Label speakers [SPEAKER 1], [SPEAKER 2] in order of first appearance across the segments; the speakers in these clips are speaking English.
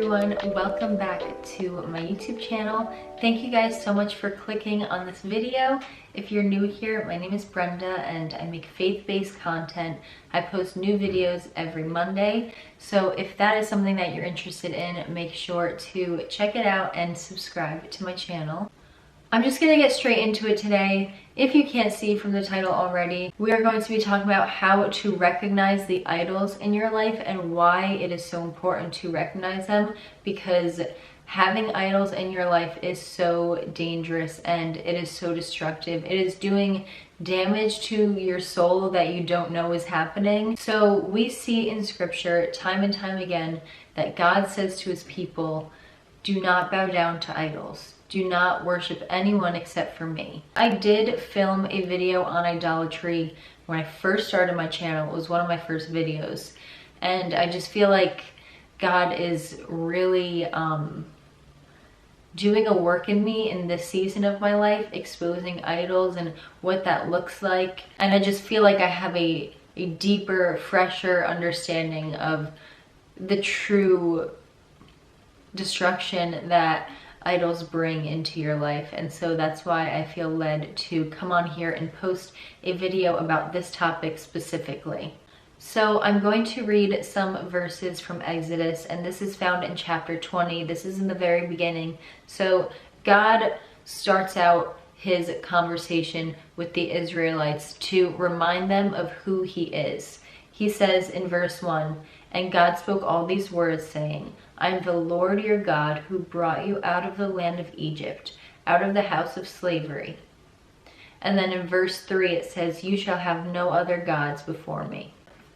[SPEAKER 1] everyone, welcome back to my YouTube channel. Thank you guys so much for clicking on this video. If you're new here, my name is Brenda and I make faith-based content. I post new videos every Monday. So if that is something that you're interested in, make sure to check it out and subscribe to my channel. I'm just gonna get straight into it today. If you can't see from the title already, we are going to be talking about how to recognize the idols in your life and why it is so important to recognize them, because having idols in your life is so dangerous and it is so destructive. It is doing damage to your soul that you don't know is happening. So we see in scripture time and time again that God says to his people, do not bow down to idols. Do not worship anyone except for me. I did film a video on idolatry when I first started my channel. It was one of my first videos. And I just feel like God is really doing a work in me in this season of my life, exposing idols and what that looks like. And I just feel like I have a deeper, fresher understanding of the true destruction that idols bring into your life. And so that's why I feel led to come on here and post a video about this topic specifically. So I'm going to read some verses from Exodus, and this is found in chapter 20. This is in the very beginning. So God starts out his conversation with the Israelites to remind them of who he is. He says in verse 1, "And God spoke all these words, saying, I am the Lord your God who brought you out of the land of Egypt, out of the house of slavery." And then in verse 3 it says, "You shall have no other gods before me."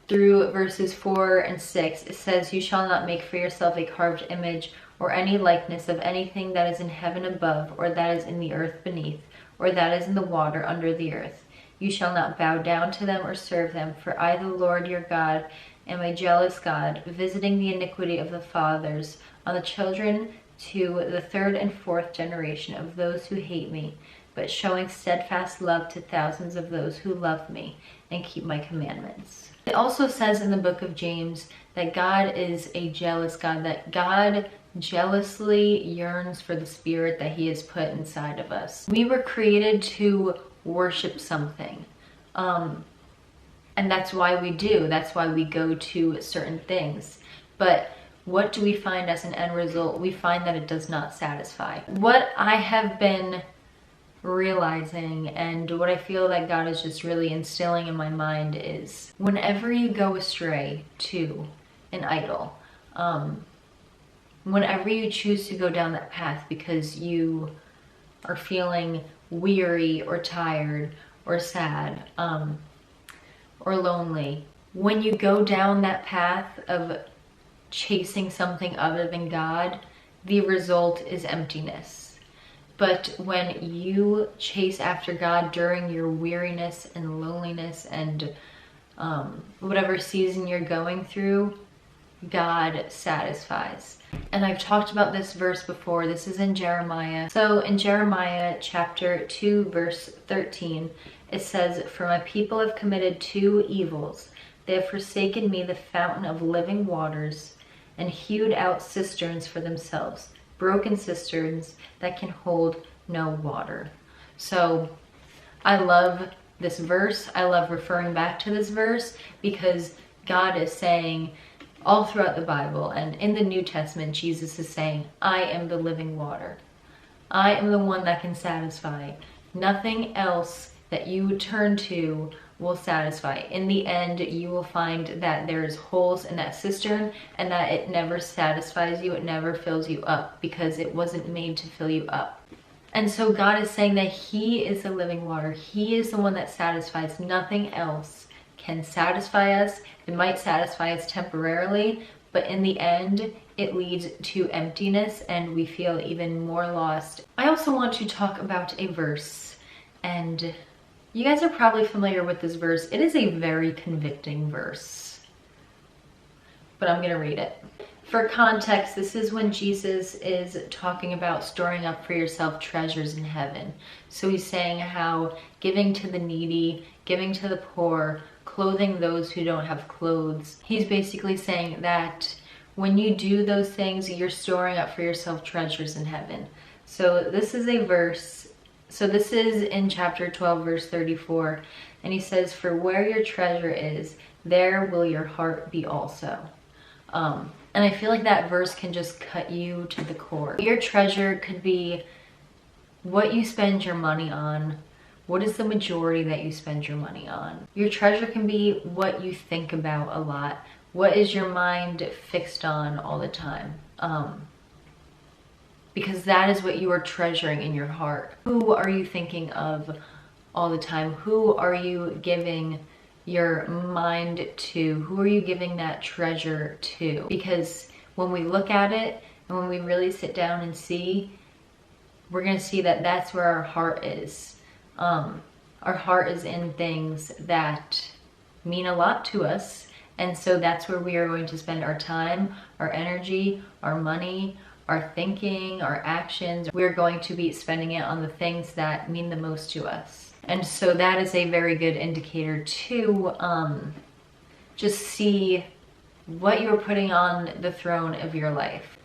[SPEAKER 1] Through verses 4 and 6 it says, "You shall not make for yourself a carved image or any likeness of anything that is in heaven above, or that is in the earth beneath, or that is in the water under the earth. You shall not bow down to them or serve them, for I, the Lord your God, am a jealous God, visiting the iniquity of the fathers on the children to the third and fourth generation of those who hate me, but showing steadfast love to thousands of those who love me and keep my commandments." It also says in the book of James that God is a jealous God, that God jealously yearns for the spirit that he has put inside of us. We were created to worship something. And that's why we do. That's why we go to certain things. But what do we find as an end result? We find that it does not satisfy. What I have been realizing and what I feel that God is just really instilling in my mind is whenever you go astray to an idol, whenever you choose to go down that path because you are feeling weary or tired or sad, or lonely, when you go down that path of chasing something other than God, the result is emptiness. But when you chase after God during your weariness and loneliness and whatever season you're going through, God satisfies. And I've talked about this verse before. This is in Jeremiah. So in Jeremiah chapter 2 verse 13, it says, "For my people have committed two evils. They have forsaken me, the fountain of living waters, and hewed out cisterns for themselves, broken cisterns that can hold no water." So I love this verse. I love referring back to this verse because God is saying all throughout the Bible and in the New Testament, Jesus is saying, I am the living water. I am the one that can satisfy. Nothing else that you turn to will satisfy. In the end, you will find that there's holes in that cistern and that it never satisfies you. It never fills you up because it wasn't made to fill you up. And so God is saying that he is the living water. He is the one that satisfies. Nothing else can satisfy us. It might satisfy us temporarily, but in the end, it leads to emptiness and we feel even more lost. I also want to talk about a verse, and you guys are probably familiar with this verse. It is a very convicting verse, but I'm gonna read it. For context, this is when Jesus is talking about storing up for yourself treasures in heaven. So he's saying how giving to the needy, giving to the poor, clothing those who don't have clothes. He's basically saying that when you do those things, you're storing up for yourself treasures in heaven. So this is a verse. So this is in chapter 12, verse 34. And he says, for where your treasure is, there will your heart be also. And I feel like that verse can just cut you to the core. Your treasure could be what you spend your money on. What is the majority that you spend your money on? Your treasure can be what you think about a lot. What is your mind fixed on all the time? Because that is what you are treasuring in your heart. Who are you thinking of all the time? Who are you giving your mind to? Who are you giving that treasure to? Because when we look at it and when we really sit down and see, we're going to see that that's where our heart is. Our heart is in things that mean a lot to us. And so that's where we are going to spend our time, our energy, our money, our thinking, our actions. We're going to be spending it on the things that mean the most to us. And so that is a very good indicator to just see what you're putting on the throne of your life.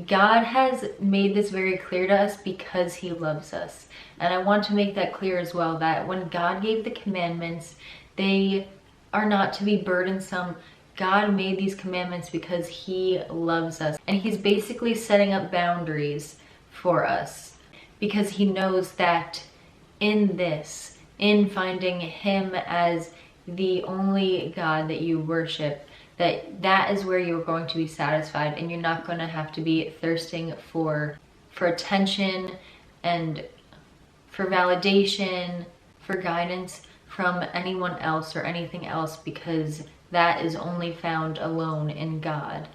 [SPEAKER 1] God has made this very clear to us because he loves us. And I want to make that clear as well, that when God gave the commandments, they are not to be burdensome. God made these commandments because he loves us. And he's basically setting up boundaries for us because he knows that in this, in finding him as the only God that you worship, that is where you're going to be satisfied, and you're not going to have to be thirsting for attention and for validation, for guidance from anyone else or anything else, because that is only found alone in God.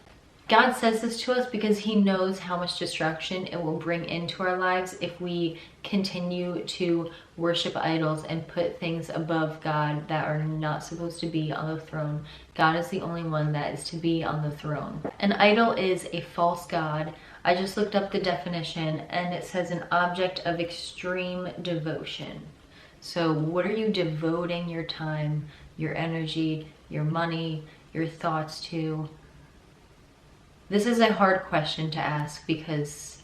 [SPEAKER 1] God says this to us because he knows how much destruction it will bring into our lives if we continue to worship idols and put things above God that are not supposed to be on the throne. God is the only one that is to be on the throne. An idol is a false god. I just looked up the definition and it says an object of extreme devotion. So what are you devoting your time, your energy, your money, your thoughts to? This is a hard question to ask because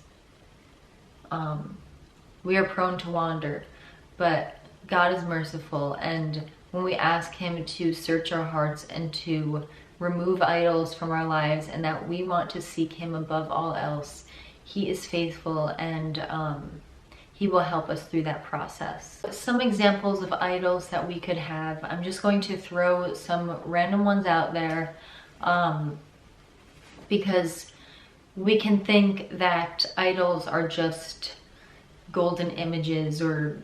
[SPEAKER 1] we are prone to wander, but God is merciful, and when we ask him to search our hearts and to remove idols from our lives, and that we want to seek him above all else, he is faithful, and he will help us through that process. Some examples of idols that we could have. I'm just going to throw some random ones out there. Because we can think that idols are just golden images or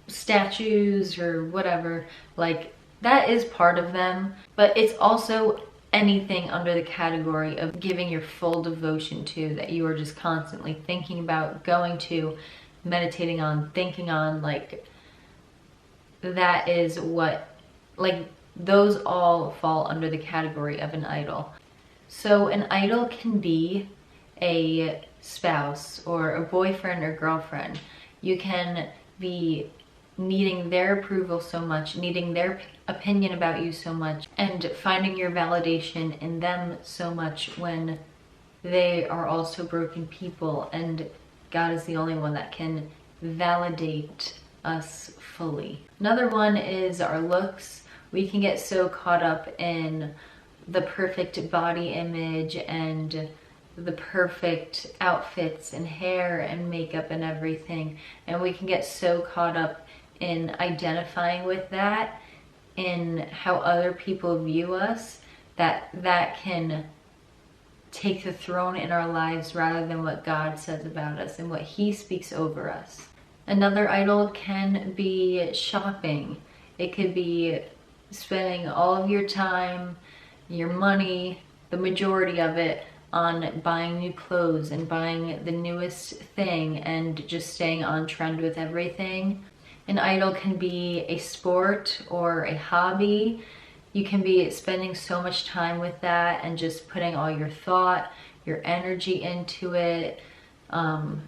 [SPEAKER 1] statues or whatever. Like, that is part of them, but it's also anything under the category of giving your full devotion to, that you are just constantly thinking about, going to, meditating on, thinking on. Like, that is what, like, those all fall under the category of an idol. So an idol can be a spouse or a boyfriend or girlfriend. You can be needing their approval so much, needing their opinion about you so much, and finding your validation in them so much when they are also broken people, and God is the only one that can validate us fully. Another one is our looks. We can get so caught up in the perfect body image and the perfect outfits and hair and makeup and everything, and we can get so caught up in identifying with that, in how other people view us, that can take the throne in our lives rather than what God says about us and what he speaks over us. Another idol can be shopping. It could be spending all of your time, your money, the majority of it, on buying new clothes and buying the newest thing and just staying on trend with everything. An idol can be a sport or a hobby. You can be spending so much time with that and just putting all your thought, your energy into it,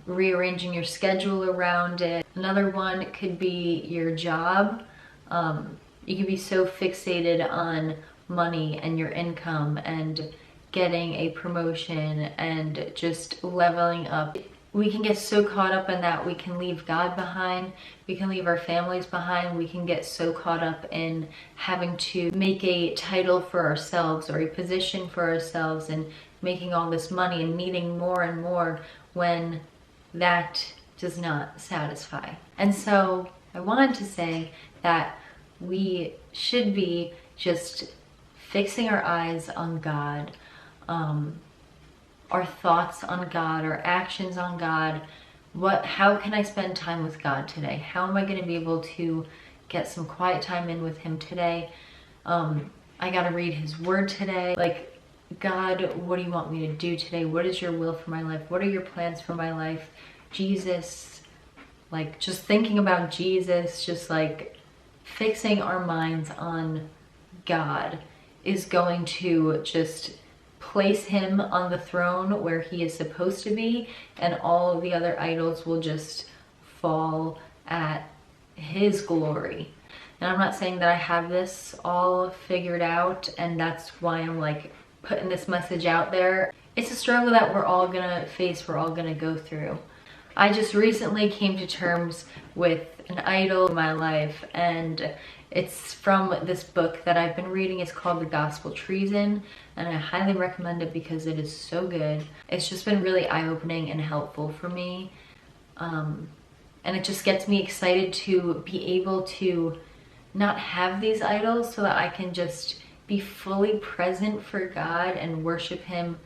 [SPEAKER 1] rearranging your schedule around it. Another one could be your job. You can be so fixated on money and your income and getting a promotion and just leveling up. We can get so caught up in that we can leave God behind, we can leave our families behind, we can get so caught up in having to make a title for ourselves or a position for ourselves and making all this money and needing more and more when that does not satisfy. And so I wanted to say that we should be just fixing our eyes on God, our thoughts on God, our actions on God. How can I spend time with God today? How am I going to be able to get some quiet time in with him today? I got to read his word today. Like, God, what do you want me to do today? What is your will for my life? What are your plans for my life? Jesus, like just thinking about Jesus, just like fixing our minds on God is going to just place him on the throne where he is supposed to be, and all of the other idols will just fall at his glory. And I'm not saying that I have this all figured out, and that's why I'm like putting this message out there. It's a struggle that we're all gonna face, we're all gonna go through. I just recently came to terms with an idol in my life, and it's from this book that I've been reading. It's called The Gospel Treason, and I highly recommend it because it is so good. It's just been really eye-opening and helpful for me. And it just gets me excited to be able to not have these idols so that I can just be fully present for God and worship him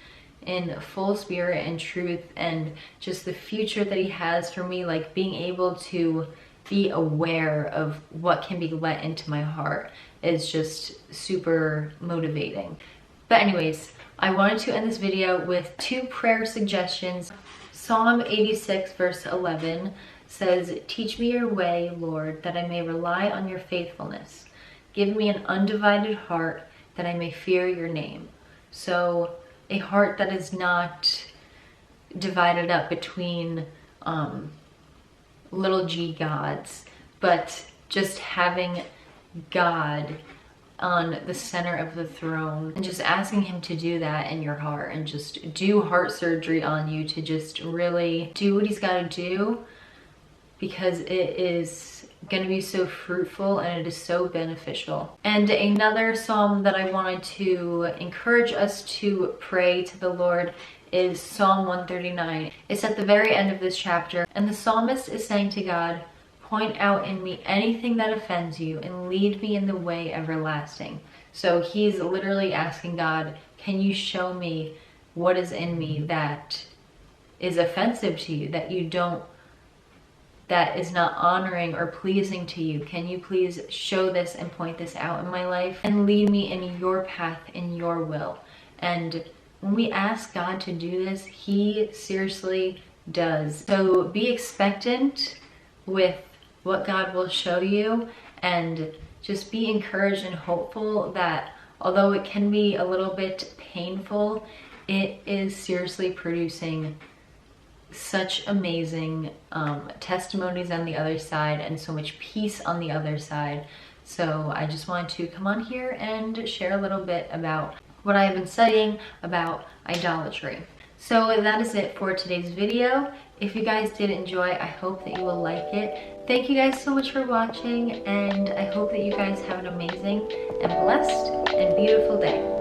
[SPEAKER 1] in full spirit and truth, and just the future that he has for me, like being able to be aware of what can be let into my heart is just super motivating. But anyways, I wanted to end this video with 2 prayer suggestions. Psalm 86 verse 11 says, "Teach me your way, Lord, that I may rely on your faithfulness. Give me an undivided heart that I may fear your name." So a heart that is not divided up between little g gods, but just having God on the center of the throne and just asking him to do that in your heart and just do heart surgery on you to just really do what he's got to do, because it is going to be so fruitful and it is so beneficial. And another psalm that I wanted to encourage us to pray to the Lord is Psalm 139. It's at the very end of this chapter, and the psalmist is saying to God, "Point out in me anything that offends you and lead me in the way everlasting." So he's literally asking God, can you show me what is in me that is offensive to you, that is not honoring or pleasing to you? Can you please show this and point this out in my life and lead me in your path, in your will? And when we ask God to do this, he seriously does. So be expectant with what God will show you, and just be encouraged and hopeful that although it can be a little bit painful, it is seriously producing such amazing testimonies on the other side and so much peace on the other side. So I just wanted to come on here and share a little bit about what I have been studying about idolatry. So that is it for today's video. If you guys did enjoy, I hope that you will like it. Thank you guys so much for watching, and I hope that you guys have an amazing and blessed and beautiful day.